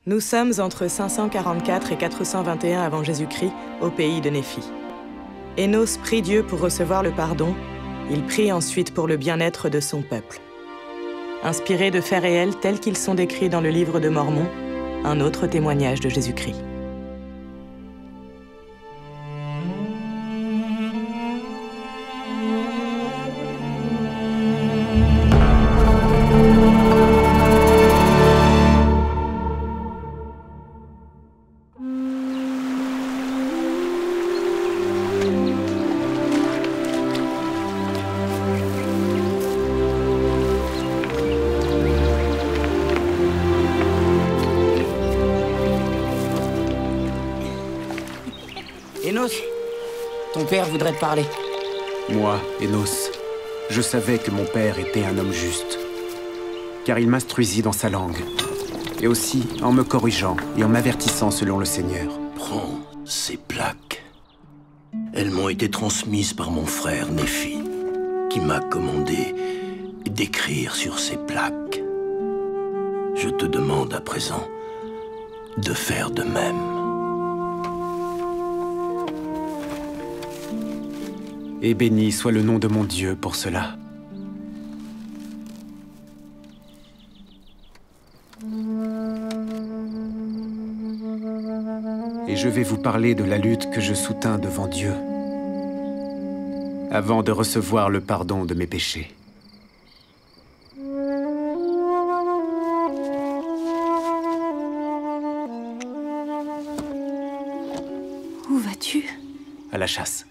Nous sommes entre 544 et 421 avant Jésus-Christ, au pays de Néphi. Énos prie Dieu pour recevoir le pardon. Il prie ensuite pour le bien-être de son peuple. Inspiré de faits réels tels qu'ils sont décrits dans le livre de Mormon, un autre témoignage de Jésus-Christ. Énos, ton père voudrait te parler. Moi, Énos, je savais que mon père était un homme juste, car il m'instruisit dans sa langue, et aussi en me corrigeant et en m'avertissant selon le Seigneur. Prends ces plaques. Elles m'ont été transmises par mon frère Néphi, qui m'a commandé d'écrire sur ces plaques. Je te demande à présent de faire de même. Et béni soit le nom de mon Dieu pour cela. Et je vais vous parler de la lutte que je soutins devant Dieu, avant de recevoir le pardon de mes péchés. Où vas-tu? À la chasse.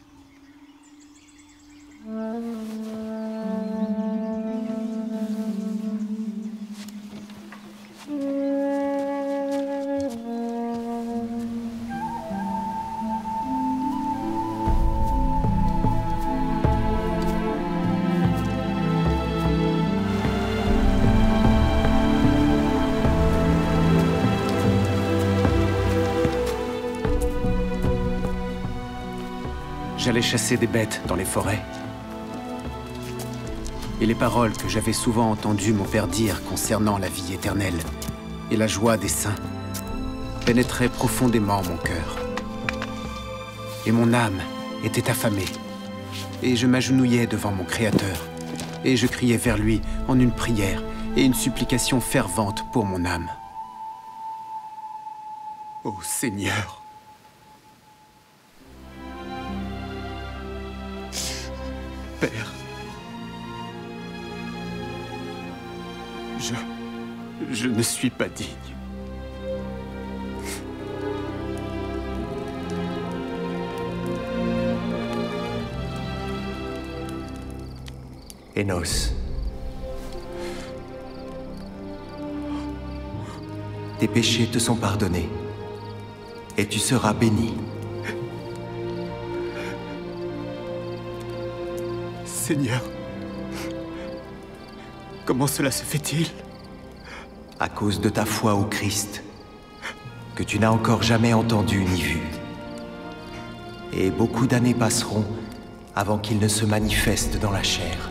J'allais chasser des bêtes dans les forêts. Et les paroles que j'avais souvent entendu mon père dire concernant la vie éternelle et la joie des saints pénétraient profondément mon cœur. Et mon âme était affamée. Et je m'agenouillais devant mon Créateur. Et je criais vers lui en une prière et une supplication fervente pour mon âme. Ô Seigneur! Père, je ne suis pas digne. Énos, tes péchés te sont pardonnés et tu seras béni. Seigneur, comment cela se fait-il? À cause de ta foi au Christ, que tu n'as encore jamais entendu ni vu. Et beaucoup d'années passeront avant qu'il ne se manifeste dans la chair.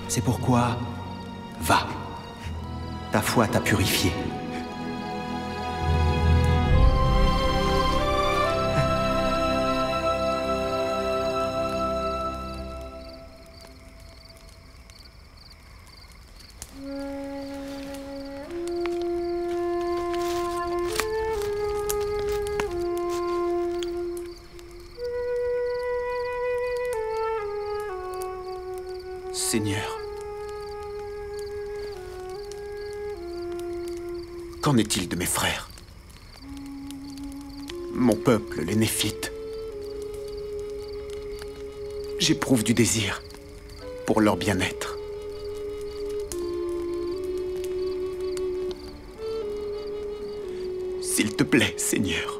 C'est pourquoi, va, ta foi t'a purifié. Seigneur, qu'en est-il de mes frères? Mon peuple, les Néphites. J'éprouve du désir pour leur bien-être. S'il te plaît, Seigneur.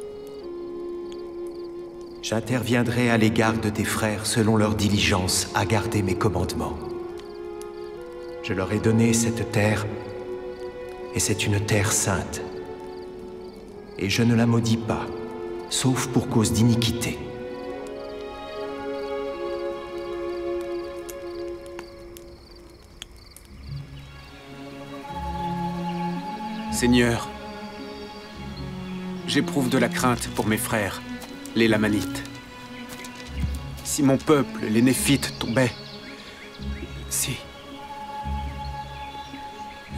J'interviendrai à l'égard de tes frères selon leur diligence à garder mes commandements. Je leur ai donné cette terre, et c'est une terre sainte. Et je ne la maudis pas, sauf pour cause d'iniquité. Seigneur, j'éprouve de la crainte pour mes frères, les Lamanites. Si mon peuple, les Néphites, tombait...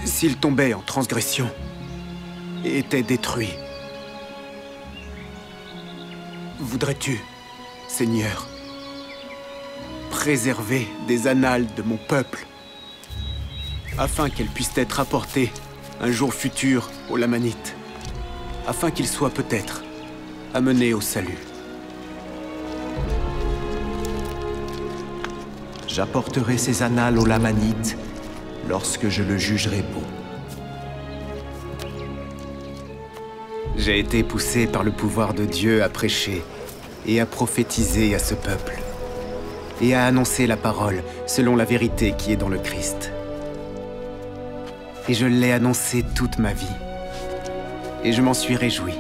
S'ils tombaient en transgression et étaient détruits, voudrais-tu, Seigneur, préserver des annales de mon peuple, afin qu'elles puissent être apportées un jour futur aux Lamanites, afin qu'ils soient peut-être amenés au salut? J'apporterai ces annales aux Lamanites lorsque je le jugerai bon. J'ai été poussé par le pouvoir de Dieu à prêcher et à prophétiser à ce peuple, et à annoncer la parole selon la vérité qui est dans le Christ. Et je l'ai annoncé toute ma vie, et je m'en suis réjoui,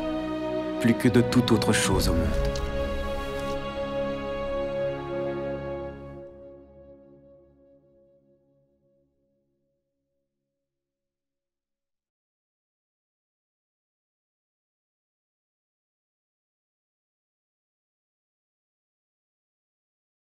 plus que de toute autre chose au monde.